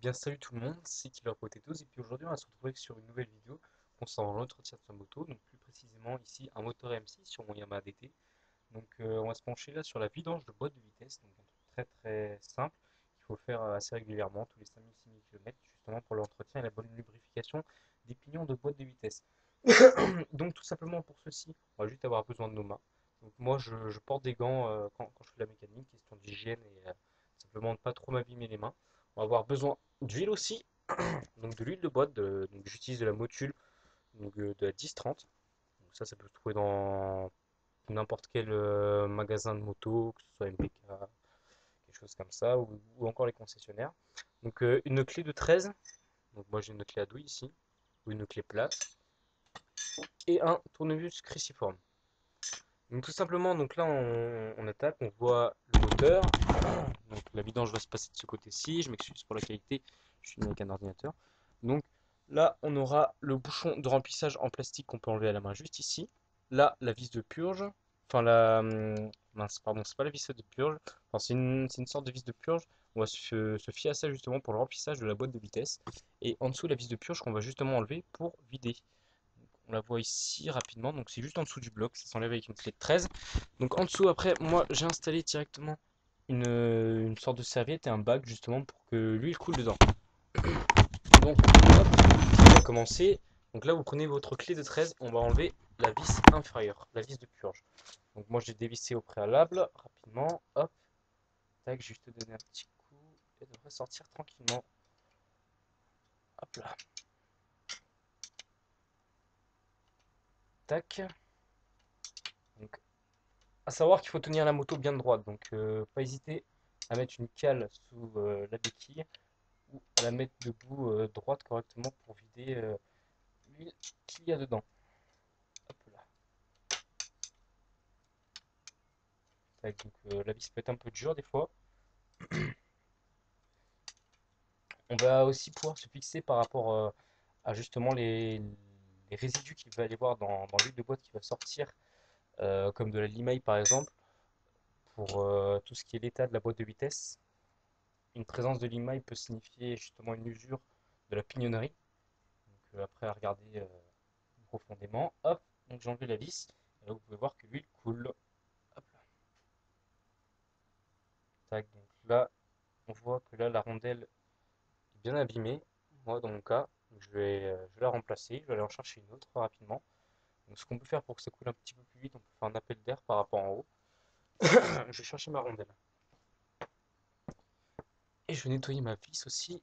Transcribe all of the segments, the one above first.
Bien salut tout le monde, c'est Killer Potatoes et puis aujourd'hui on va se retrouver sur une nouvelle vidéo concernant l'entretien de sa moto, donc plus précisément ici un moteur M6 sur mon Yamaha DT. Donc on va se pencher là sur la vidange de boîte de vitesse, donc un truc très très simple qu'il faut faire assez régulièrement, tous les 5000-6000 km justement pour l'entretien et la bonne lubrification des pignons de boîte de vitesse. Donc tout simplement pour ceci, on va juste avoir besoin de nos mains. Donc moi je porte des gants quand je fais de la mécanique, question d'hygiène et simplement de ne pas trop m'abîmer les mains. On va avoir besoin d'huile aussi, donc de l'huile de boîte, donc j'utilise de la Motul, donc de la 10-30. Donc ça peut se trouver dans n'importe quel magasin de moto, que ce soit MPK, quelque chose comme ça, ou encore les concessionnaires. Donc une clé de 13, donc moi j'ai une clé à douille ici, ou une clé plate, et un tournevis cruciforme. Donc tout simplement, donc là on attaque, on voit le moteur. Donc la vidange va se passer de ce côté-ci. Je m'excuse pour la qualité, je suis avec un ordinateur. Donc là on aura le bouchon de remplissage en plastique qu'on peut enlever à la main juste ici. Là la vis de purge, enfin la mince pardon c'est pas la vis de purge, enfin, c'est une sorte de vis de purge. On va se fier à ça justement pour le remplissage de la boîte de vitesse. Et en dessous la vis de purge qu'on va justement enlever pour vider. On la voit ici rapidement, donc c'est juste en dessous du bloc, ça s'enlève avec une clé de 13. Donc en dessous, après, moi j'ai installé directement une sorte de serviette et un bac justement pour que l'huile coule dedans. Donc hop, on va commencer. Donc là, vous prenez votre clé de 13, on va enlever la vis inférieure, la vis de purge. Donc moi j'ai dévissé au préalable, rapidement, hop, tac, juste donner un petit coup, et elle devrait sortir tranquillement. Hop là, tac. Donc à savoir qu'il faut tenir la moto bien droite, donc pas hésiter à mettre une cale sous la béquille ou à la mettre debout droite correctement pour vider l'huile qu'il y a dedans. Hop là. Tac, donc, la vis peut être un peu dure des fois. On va aussi pouvoir se fixer par rapport à justement les résidus qu'il va y avoir dans l'huile de boîte qui va sortir, comme de la limaille par exemple, pour tout ce qui est l'état de la boîte de vitesse. Une présence de limaille peut signifier justement une usure de la pignonnerie. Donc, après à regarder profondément, hop, donc j'ai enlevé la vis. Et là vous pouvez voir que l'huile coule. Hop là. Tac, donc là on voit que là la rondelle est bien abîmée. Moi dans mon cas, je vais la remplacer, je vais aller en chercher une autre rapidement. Donc ce qu'on peut faire pour que ça coule un petit peu plus vite, on peut faire un appel d'air par rapport en haut. Je vais chercher ma rondelle. Et je vais nettoyer ma vis aussi.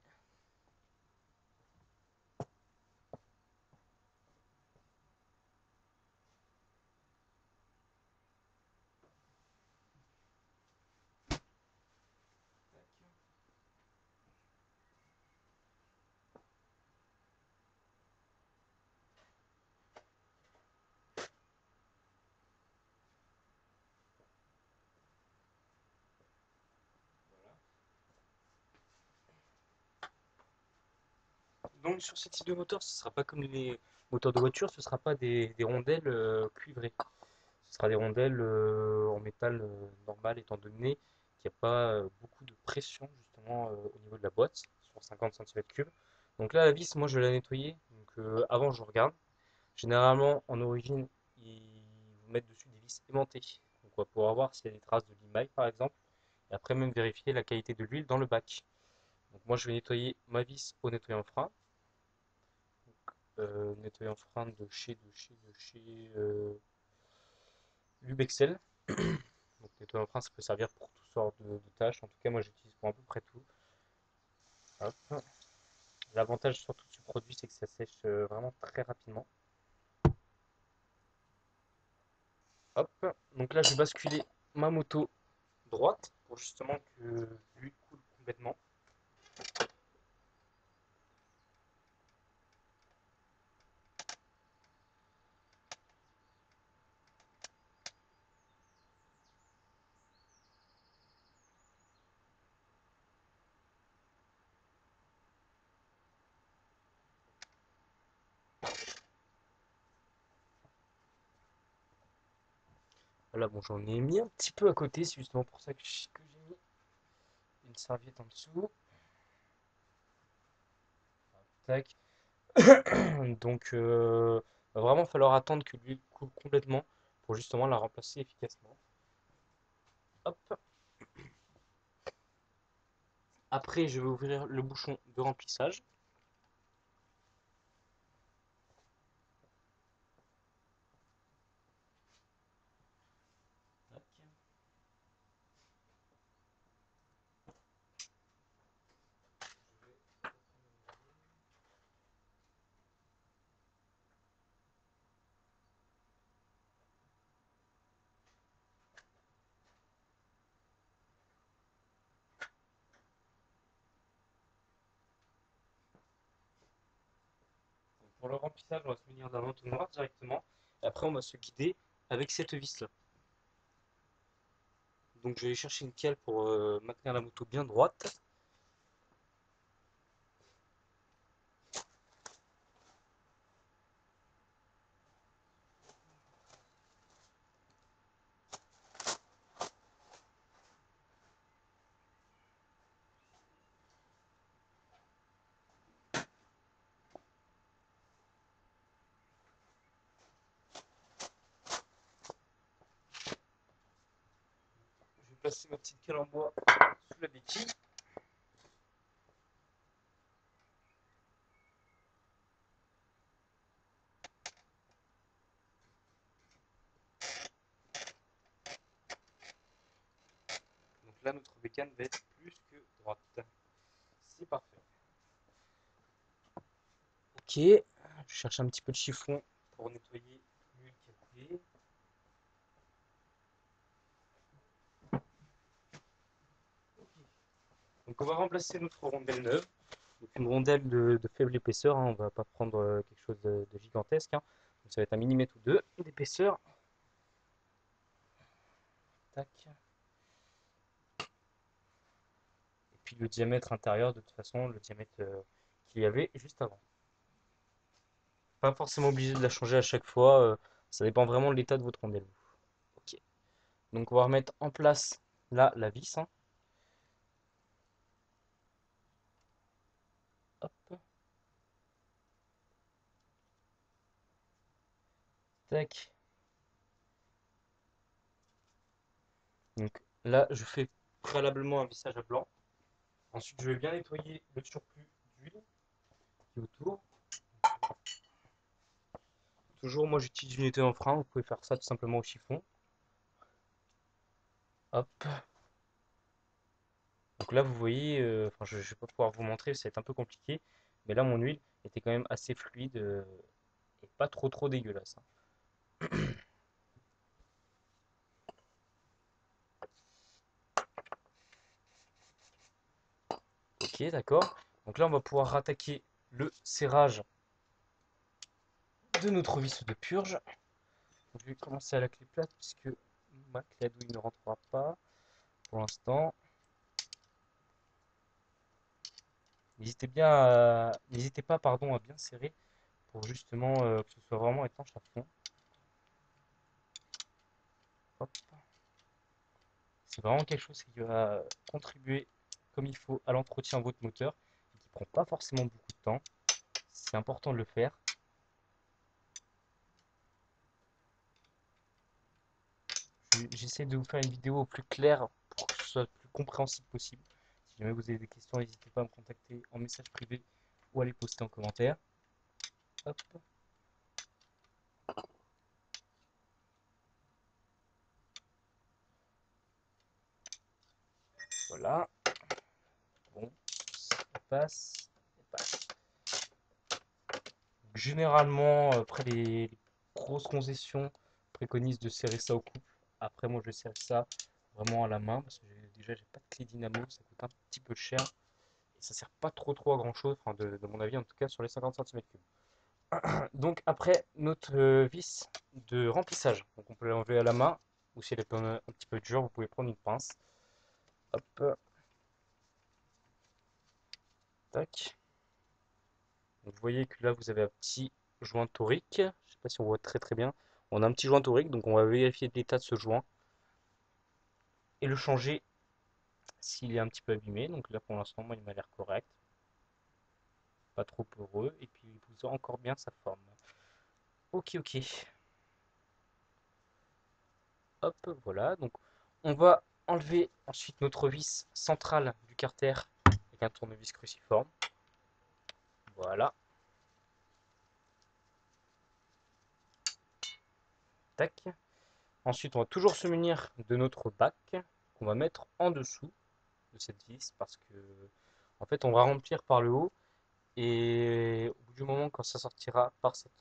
Donc sur ce type de moteur, ce ne sera pas comme les moteurs de voiture, ce ne sera pas des rondelles cuivrées. Ce sera des rondelles en métal normal, étant donné qu'il n'y a pas beaucoup de pression justement au niveau de la boîte sur 50 cm3. Donc là, la vis, moi je vais la nettoyer. Donc avant, je regarde. Généralement, en origine, ils vous mettent dessus des vis aimantées. Donc on va pouvoir voir s'il y a des traces de limaille par exemple. Et après, même vérifier la qualité de l'huile dans le bac. Donc moi, je vais nettoyer ma vis au nettoyant frein. Nettoyant frein de chez Lubexel. Donc nettoyant frein, ça peut servir pour toutes sortes de tâches. En tout cas, moi j'utilise pour à peu près tout. Hop. L'avantage surtout de ce produit, c'est que ça sèche vraiment très rapidement. Hop. Donc là, je vais basculer ma moto droite pour justement que l'huile coule complètement. Voilà, bon, j'en ai mis un petit peu à côté, c'est justement pour ça que j'ai mis une serviette en dessous. Tac. Donc, va vraiment falloir attendre que l'huile coule complètement pour justement la remplacer efficacement. Hop. Après, je vais ouvrir le bouchon de remplissage. Tac. Donc, pour le remplissage, on va se munir d'un entonnoir directement. Et après, on va se guider avec cette vis-là. Donc, je vais aller chercher une cale pour maintenir la moto bien droite. Je vais placer ma petite cale en bois sous la béquille. Donc là, notre bécane va être plus que droite. C'est parfait. Ok, je cherche un petit peu de chiffon pour nettoyer l'huile qui a coulé. Donc on va remplacer notre rondelle neuve. Donc une rondelle de faible épaisseur, hein, on va pas prendre quelque chose de gigantesque, hein. Donc ça va être un millimètre ou deux d'épaisseur. Tac. Et puis le diamètre intérieur, de toute façon, le diamètre qu'il y avait juste avant. Pas forcément obligé de la changer à chaque fois, ça dépend vraiment de l'état de votre rondelle. Ok. Donc on va remettre en place là la vis, hein. Hop, tac. Donc là, je fais préalablement un vissage à blanc. Ensuite, je vais bien nettoyer le surplus d'huile qui est autour. Toujours, moi j'utilise une étui en frein, vous pouvez faire ça tout simplement au chiffon. Hop. Donc là, vous voyez, enfin, je ne vais pas pouvoir vous montrer, ça va être un peu compliqué. Mais là, mon huile était quand même assez fluide et pas trop dégueulasse, hein. Ok, d'accord. Donc là, on va pouvoir rattaquer le serrage de notre vis de purge. Je vais commencer à la clé plate puisque ma clé à douille ne rentrera pas pour l'instant. N'hésitez pas, pardon, à bien serrer pour justement que ce soit vraiment étanche à fond. Hop. C'est vraiment quelque chose qui va contribuer comme il faut à l'entretien de votre moteur et qui prend pas forcément beaucoup de temps. C'est important de le faire. J'essaie de vous faire une vidéo au plus claire pour que ce soit le plus compréhensible possible. Si jamais vous avez des questions, n'hésitez pas à me contacter en message privé ou à les poster en commentaire. Hop. Voilà. Bon, ça passe. Ça passe. Généralement, après les grosses concessions, préconisent de serrer ça au couple. Après, moi, je serre ça vraiment à la main parce que déjà, j'ai pas de clé dynamo, ça coûte un petit peu cher et ça sert pas trop à grand chose, enfin, de mon avis, en tout cas, sur les 50 cm3. Donc, après, notre vis de remplissage, donc on peut l'enlever à la main ou si elle est un petit peu dure, vous pouvez prendre une pince. Hop, tac. Donc, vous voyez que là, vous avez un petit joint torique. Je ne sais pas si on voit très bien. On a un petit joint torique, donc on va vérifier l'état de ce joint et le changer s'il est un petit peu abîmé. Donc là, pour l'instant, moi, il m'a l'air correct. pas trop poreux, et puis il épouse encore bien sa forme. Ok, ok. Hop, voilà. Donc, on va enlever ensuite notre vis centrale du carter avec un tournevis cruciforme. Voilà. Tac. Ensuite, on va toujours se munir de notre bac qu'on va mettre en dessous de cette vis parce que, en fait, on va remplir par le haut et au bout du moment, quand ça sortira par cet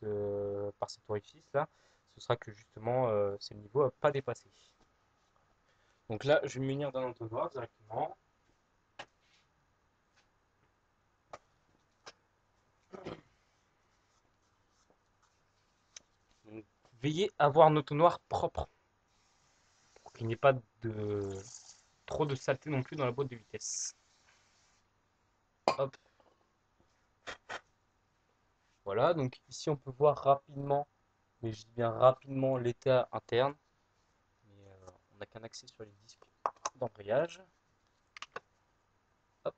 orifice-là, ce sera que justement, c'est le niveau à pas dépasser. Donc là, je vais me munir d'un entonnoir directement. Donc, veillez à avoir un entonnoir propre pour qu'il n'y ait pas de trop de saleté non plus dans la boîte de vitesse. Hop, voilà. Donc ici, on peut voir rapidement, mais je dis bien rapidement, l'état interne. Mais on n'a qu'un accès sur les disques d'embrayage. Hop,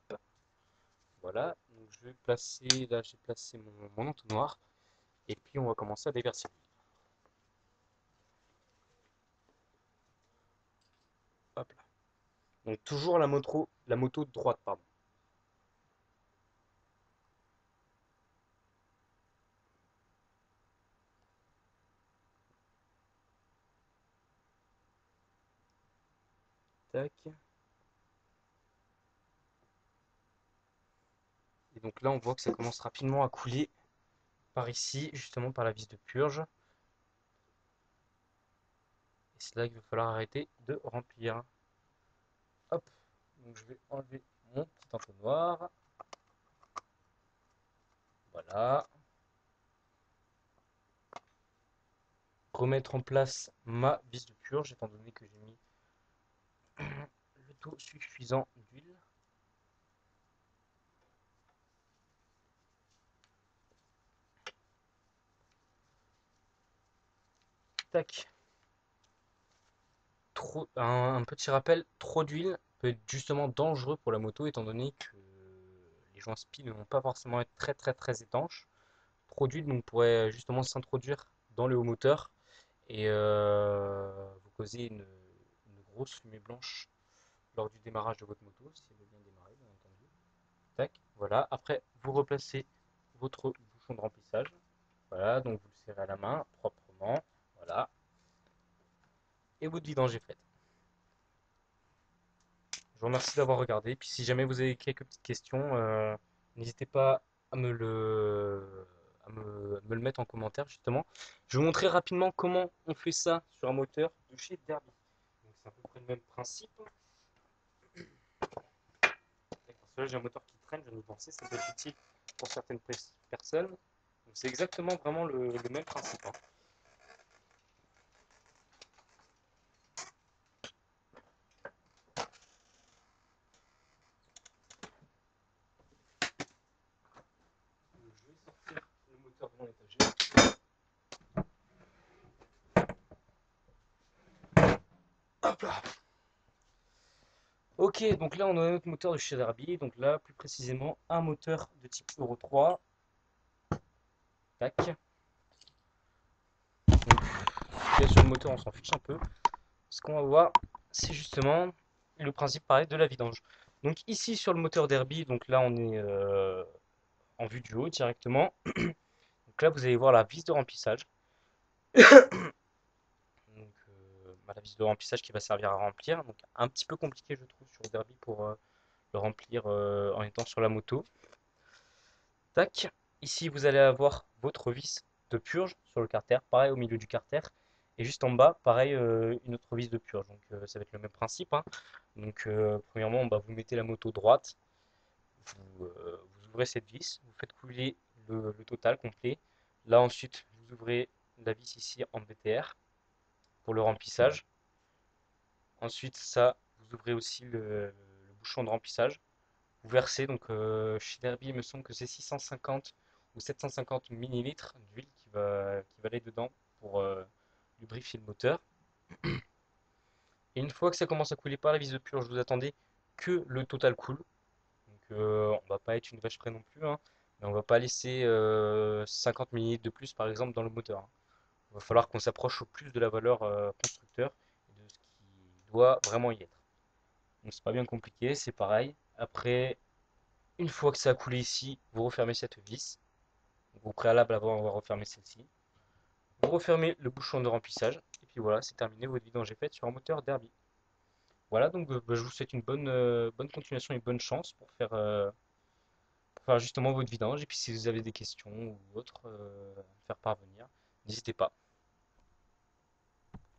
voilà. Donc je vais placer, là j'ai placé mon entonnoir. Et puis on va commencer à déverser l'huile. Hop là. Donc toujours la moto droite, pardon. Tac. Et donc là on voit que ça commence rapidement à couler par ici, justement par la vis de purge. Et c'est là qu'il va falloir arrêter de remplir. Hop. Donc je vais enlever mon petit entonnoir. Voilà. Remettre en place ma vis de purge, étant donné que j'ai mis le taux suffisant d'huile. Tac. Un petit rappel, trop d'huile peut être justement dangereux pour la moto, étant donné que les joints spi ne vont pas forcément être très étanches. Trop d'huile donc, pourrait justement s'introduire dans le haut moteur et vous causer une grosse fumée blanche lors du démarrage de votre moto, si elle veut bien démarrer, bien entendu. Tac, voilà. Après, vous replacez votre bouchon de remplissage. Voilà, donc vous le serrez à la main proprement. Voilà. Et votre vidange est faite. Je vous remercie d'avoir regardé. Puis si jamais vous avez quelques petites questions, n'hésitez pas à me le mettre en commentaire justement. Je vais vous montrer rapidement comment on fait ça sur un moteur de chez Derby. Donc c'est à peu près le même principe. Parce que là j'ai un moteur qui traîne, je viens de penser, ça peut être utile pour certaines personnes. Donc c'est exactement vraiment le même principe, hein. Donc, je vais sortir le moteur de mon étagère. Hop là. Ok, donc là on a notre moteur de chez Derby. Donc là plus précisément un moteur de type Euro 3. Tac. Donc, ce qu'il y a sur le moteur, on s'en fiche un peu. Ce qu'on va voir, c'est justement le principe pareil de la vidange. Donc ici sur le moteur Derby, donc là on est en vue du haut directement. Donc là vous allez voir la vis de remplissage. Donc la vis de remplissage qui va servir à remplir. Donc un petit peu compliqué je trouve sur le Derby pour le remplir en étant sur la moto. Tac. Ici vous allez avoir votre vis de purge sur le carter, pareil au milieu du carter. Et juste en bas, pareil, une autre vis de purge. Donc ça va être le même principe, hein. Donc premièrement, bah, vous mettez la moto droite, vous ouvrez cette vis, vous faites couler le total complet. Là ensuite, vous ouvrez la vis ici en BTR pour le remplissage. Ensuite, ça, vous ouvrez aussi le bouchon de remplissage. Vous versez, donc chez Derby, il me semble que c'est 650 ou 750 millilitres d'huile qui va aller dedans pour lubrifier le moteur. Et une fois que ça commence à couler par la vis de purge, vous attendez que le total coule. Donc on va pas être une vache près non plus, hein. Mais on va pas laisser 50 millilitres de plus par exemple dans le moteur, hein. Il va falloir qu'on s'approche au plus de la valeur constructeur et de ce qui doit vraiment y être. Donc c'est pas bien compliqué, c'est pareil. Après, une fois que ça a coulé ici, vous refermez cette vis. Donc, au préalable, avant, on va refermer celle-ci. Vous refermez le bouchon de remplissage. Et puis voilà, c'est terminé, votre vidange est faite sur un moteur Derby. Voilà, donc bah, je vous souhaite une bonne continuation et bonne chance pour faire justement votre vidange. Et puis si vous avez des questions ou autres à me faire parvenir, n'hésitez pas.